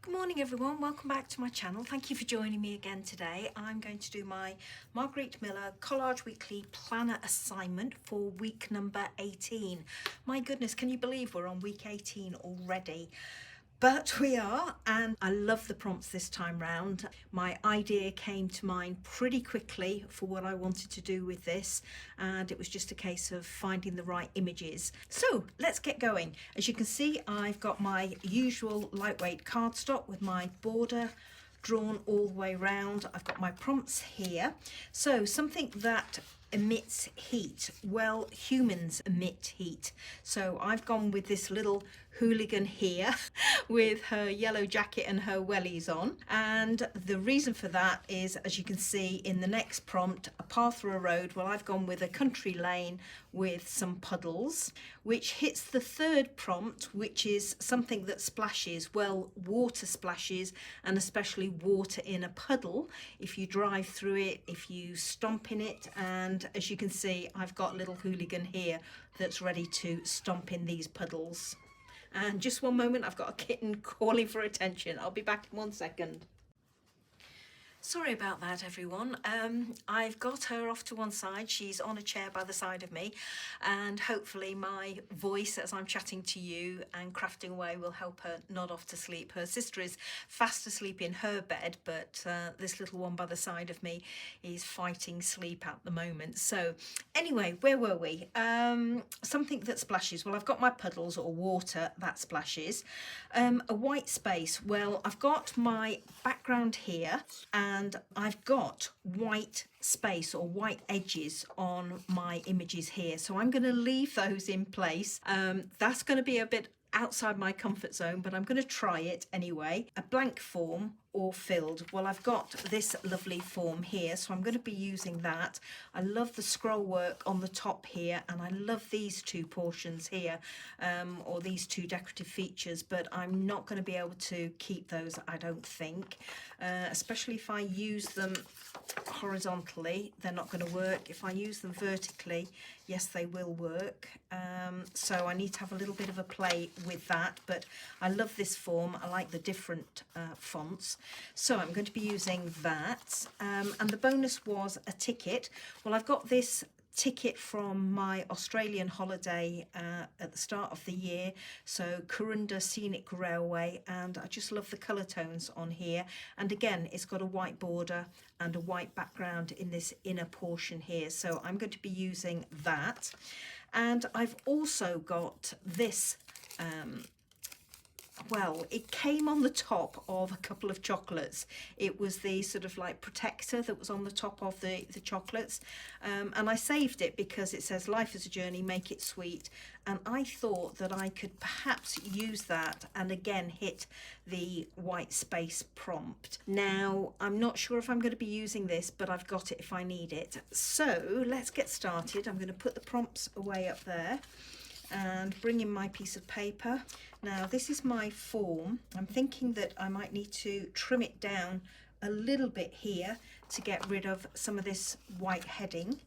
Good morning everyone, welcome back to my channel. Thank you for joining me again today. I'm going to do my Margarete Miller Collage Weekly Planner assignment for week number 18. My goodness, can you believe we're on week 18 already? But we are, and I love the prompts this time round. My idea came to mind pretty quickly for what I wanted to do with this, and it was just a case of finding the right images. So let's get going. As you can see, I've got my usual lightweight cardstock with my border drawn all the way around. I've got my prompts here. So something that emits heat. Well, humans emit heat. So I've gone with this little hooligan here with her yellow jacket and her wellies on. And the reason for that is, as you can see in the next prompt, a path through a road. Well, I've gone with a country lane with some puddles, which hits the third prompt, which is something that splashes. Well, water splashes, and especially water in a puddle. If you drive through it, if you stomp in it, and as you can see, I've got little hooligan here that's ready to stomp in these puddles. And just one moment, I've got a kitten calling for attention. I'll be back in 1 second. Sorry about that, everyone. I've got her off to one side. She's on a chair by the side of me, and hopefully my voice as I'm chatting to you and crafting away will help her nod off to sleep. Her sister is fast asleep in her bed, but this little one by the side of me is fighting sleep at the moment. So anyway, where were we? Something that splashes. Well, I've got my puddles or water that splashes. A white space. Well, I've got my background here, and I've got white space or white edges on my images here. So I'm going to leave those in place. That's going to be a bit outside my comfort zone, but I'm going to try it anyway. A blank form or filled. Well, I've got this lovely form here, so I'm going to be using that. I love the scroll work on the top here, and I love these two portions here, or these two decorative features, but I'm not going to be able to keep those, I don't think, especially if I use them horizontally. They're not going to work. If I use them vertically, yes, they will work. So I need to have a little bit of a play with that, but I love this form. I like the different fonts. So I'm going to be using that. And the bonus was a ticket. Well, I've got this ticket from my Australian holiday at the start of the year, so Kurunda Scenic Railway, and I just love the colour tones on here. And again, it's got a white border and a white background in this inner portion here, so I'm going to be using that. And I've also got this well, it came on the top of a couple of chocolates. It was the sort of like protector that was on the top of the chocolates. And I saved it because it says life is a journey, make it sweet. And I thought that I could perhaps use that and again hit the white space prompt. Now, I'm not sure if I'm going to be using this, but I've got it if I need it. So let's get started. I'm going to put the prompts away up there and bring in my piece of paper. Now, this is my form. I'm thinking that I might need to trim it down a little bit here to get rid of some of this white heading.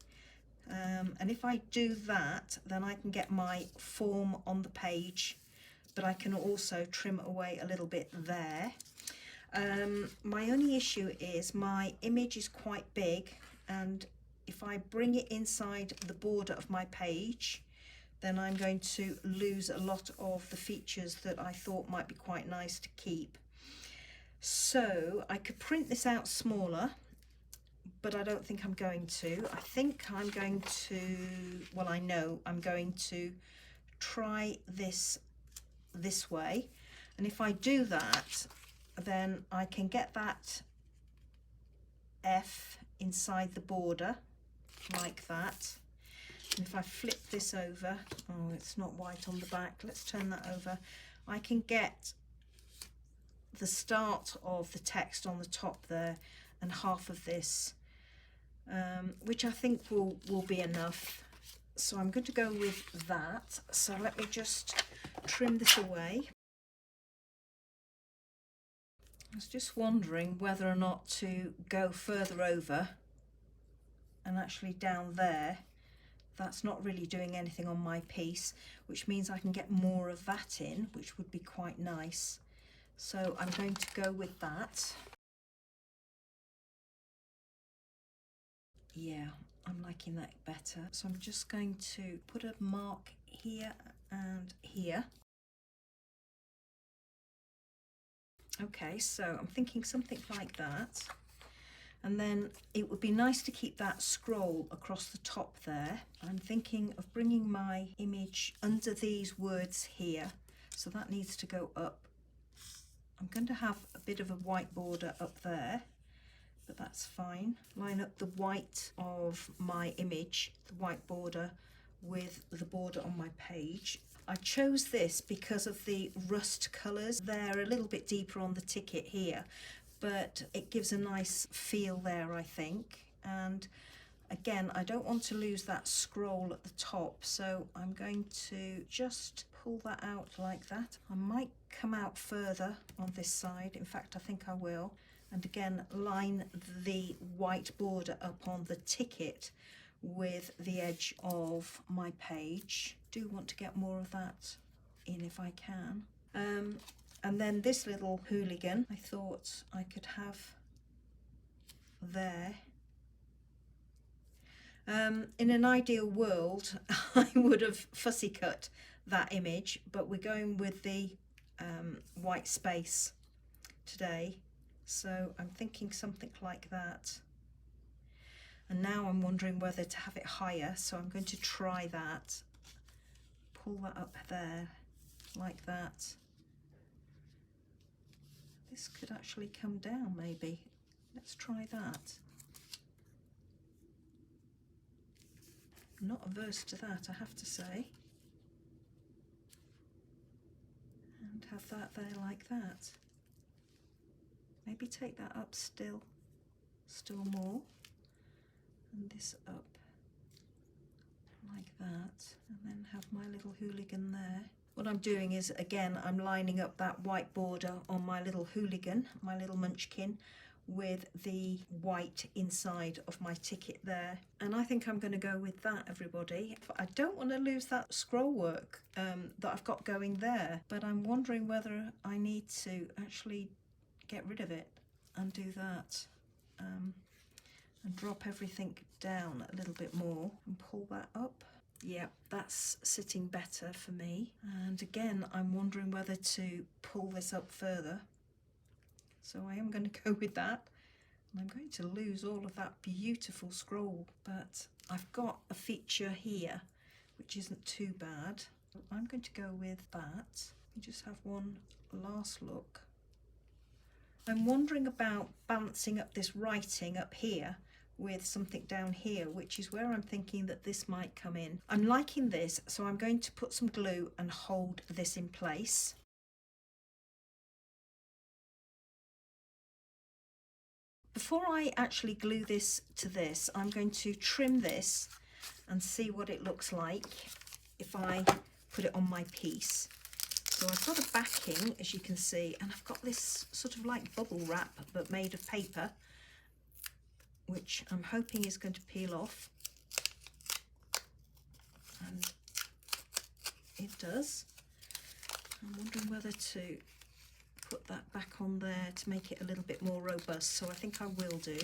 And if I do that, then I can get my form on the page, but I can also trim away a little bit there. My only issue is my image is quite big, and if I bring it inside the border of my page, then I'm going to lose a lot of the features that I thought might be quite nice to keep. So I could print this out smaller, but I don't think I'm going to. I think I'm going to, well, I know I'm going to try this way. And if I do that, then I can get that F inside the border like that. And if I flip this over, oh, it's not white on the back, let's turn that over, I can get the start of the text on the top there and half of this, which I think will be enough. So I'm going to go with that. So let me just trim this away. I was just wondering whether or not to go further over and actually down there. That's not really doing anything on my piece, which means I can get more of that in, which would be quite nice. So I'm going to go with that. Yeah, I'm liking that better. So I'm just going to put a mark here and here. Okay, so I'm thinking something like that. And then it would be nice to keep that scroll across the top there. I'm thinking of bringing my image under these words here. So that needs to go up. I'm going to have a bit of a white border up there, but that's fine. Line up the white of my image, the white border, with the border on my page. I chose this because of the rust colours. They're a little bit deeper on the ticket here, but it gives a nice feel there, I think. And again, I don't want to lose that scroll at the top, so I'm going to just pull that out like that. I might come out further on this side. In fact, I think I will. And again, line the white border up on the ticket with the edge of my page. Do want to get more of that in if I can. And then this little hooligan, I thought I could have there. In an ideal world, I would have fussy cut that image, but we're going with the white space today. So I'm thinking something like that. And now I'm wondering whether to have it higher, so I'm going to try that. Pull that up there, like that. This could actually come down maybe. Let's try that. I'm not averse to that, I have to say. And have that there like that. Maybe take that up still more. And this up like that, and then have my little hooligan there. What I'm doing is, again, I'm lining up that white border on my little hooligan, my little munchkin, with the white inside of my ticket there. And I think I'm going to go with that, everybody. I don't want to lose that scroll work that I've got going there, but I'm wondering whether I need to actually get rid of it and do that. And drop everything down a little bit more and pull that up. Yeah, that's sitting better for me. And again, I'm wondering whether to pull this up further. So I am going to go with that. And I'm going to lose all of that beautiful scroll, but I've got a feature here, which isn't too bad. I'm going to go with that. We just have one last look. I'm wondering about balancing up this writing up here with something down here, which is where I'm thinking that this might come in. I'm liking this, so I'm going to put some glue and hold this in place. Before I actually glue this to this, I'm going to trim this and see what it looks like if I put it on my piece. So I've got a backing, as you can see, and I've got this sort of like bubble wrap but made of paper, which I'm hoping is going to peel off. And it does. I'm wondering whether to put that back on there to make it a little bit more robust, so I think I will do.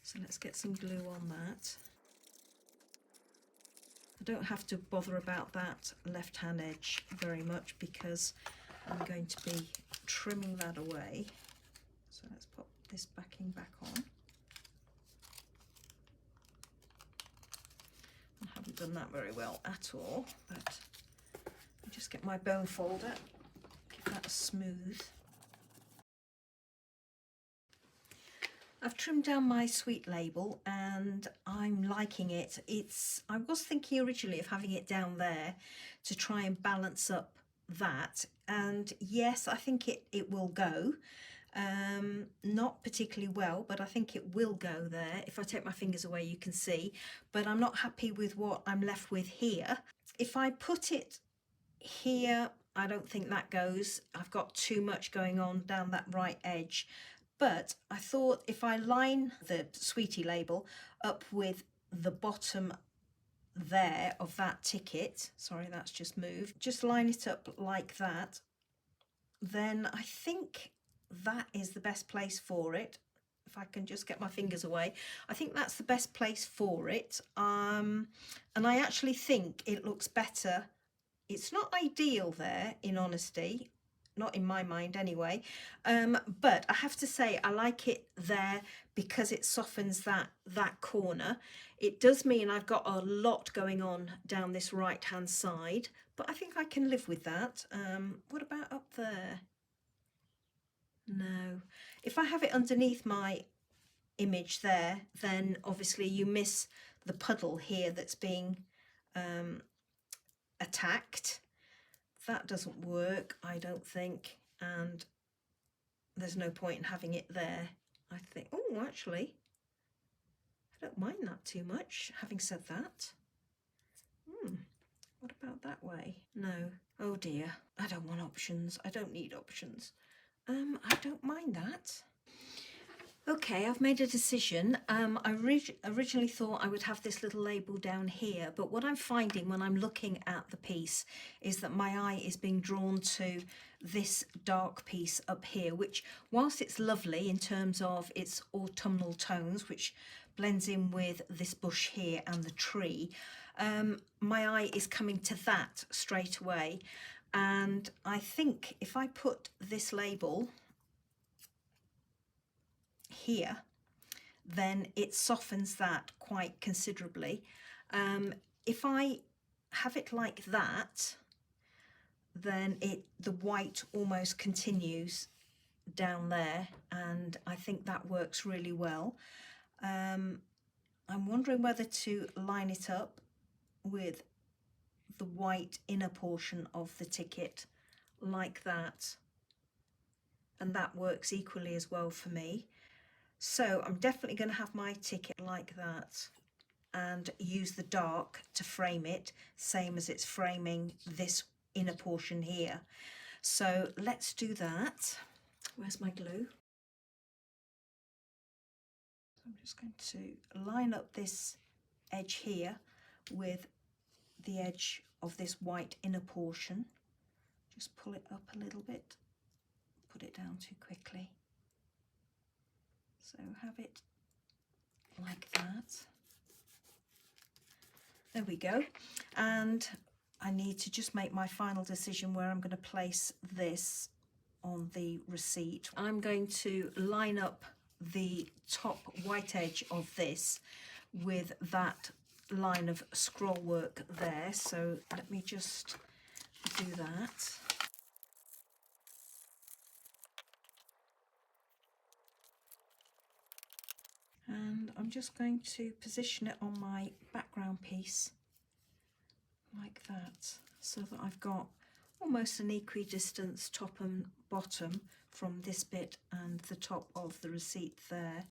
So let's get some glue on that. I don't have to bother about that left-hand edge very much because I'm going to be trimming that away. So let's put this backing back on. I haven't done that very well at all, but I'll just get my bone folder, give that a smooth. I've trimmed down my sweet label and I'm liking it. I was thinking originally of having it down there to try and balance up that, and yes, I think it will go. Not particularly well, but I think it will go there. If I take my fingers away, you can see, but I'm not happy with what I'm left with here. If I put it here, I don't think that goes. I've got too much going on down that right edge. But I thought if I line the Sweetie label up with the bottom there of that ticket, sorry, that's just moved, just line it up like that, then I think that is the best place for it. If I can just get my fingers away, I think that's the best place for it. And I actually think it looks better. It's not ideal there, in honesty, not in my mind anyway, but I have to say I like it there because it softens that corner. It does mean I've got a lot going on down this right hand side, but I think I can live with that. What about up there? No. If I have it underneath my image there, then obviously you miss the puddle here that's being attacked. That doesn't work, I don't think, and there's no point in having it there, I think. Oh, actually, I don't mind that too much, having said that. What about that way? No. Oh dear, I don't want options. I don't need options. I don't mind that. Okay, I've made a decision. I originally thought I would have this little label down here, but what I'm finding when I'm looking at the piece is that my eye is being drawn to this dark piece up here, which, whilst it's lovely in terms of its autumnal tones, which blends in with this bush here and the tree, my eye is coming to that straight away. And I think if I put this label here, then it softens that quite considerably. If I have it like that, then the white almost continues down there, and I think that works really well. I'm wondering whether to line it up with the white inner portion of the ticket like that, and that works equally as well for me. So I'm definitely going to have my ticket like that and use the dark to frame it, same as it's framing this inner portion here. So let's do that. Where's my glue? I'm just going to line up this edge here with the edge of this white inner portion. Just pull it up a little bit, put it down too quickly. So have it like that. There we go. And I need to just make my final decision where I'm going to place this on the receipt. I'm going to line up the top white edge of this with that line of scroll work there. So let me just do that. And I'm just going to position it on my background piece like that, so that I've got almost an equidistant top and bottom from this bit and the top of the receipt there.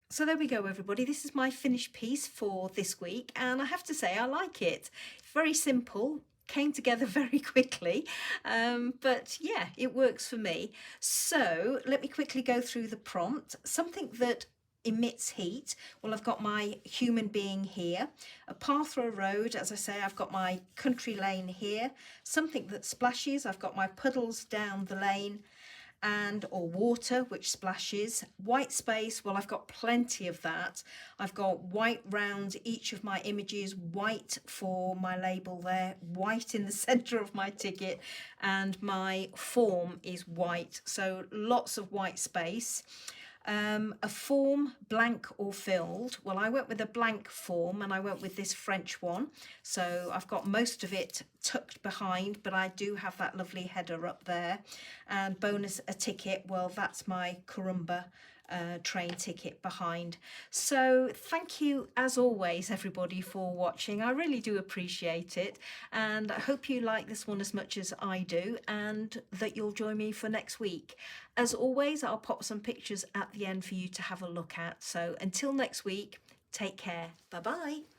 So there we go, everybody. This is my finished piece for this week, and I have to say I like it. Very simple, came together very quickly, but yeah, it works for me. So let me quickly go through the prompt. Something that emits heat. Well, I've got my human being here. A path or a road, as I say, I've got my country lane here. Something that splashes, I've got my puddles down the lane, and or water which splashes. White space, well, I've got plenty of that. I've got white round each of my images, white for my label there, white in the center of my ticket, and my form is white, so lots of white space. A form, blank or filled. Well, I went with a blank form and I went with this French one. So I've got most of it tucked behind, but I do have that lovely header up there. And bonus, a ticket. Well, that's my Corumba train ticket behind. So thank you as always, everybody, for watching. I really do appreciate it, and I hope you like this one as much as I do, and that you'll join me for next week. As always, I'll pop some pictures at the end for you to have a look at. So until next week, take care. Bye bye.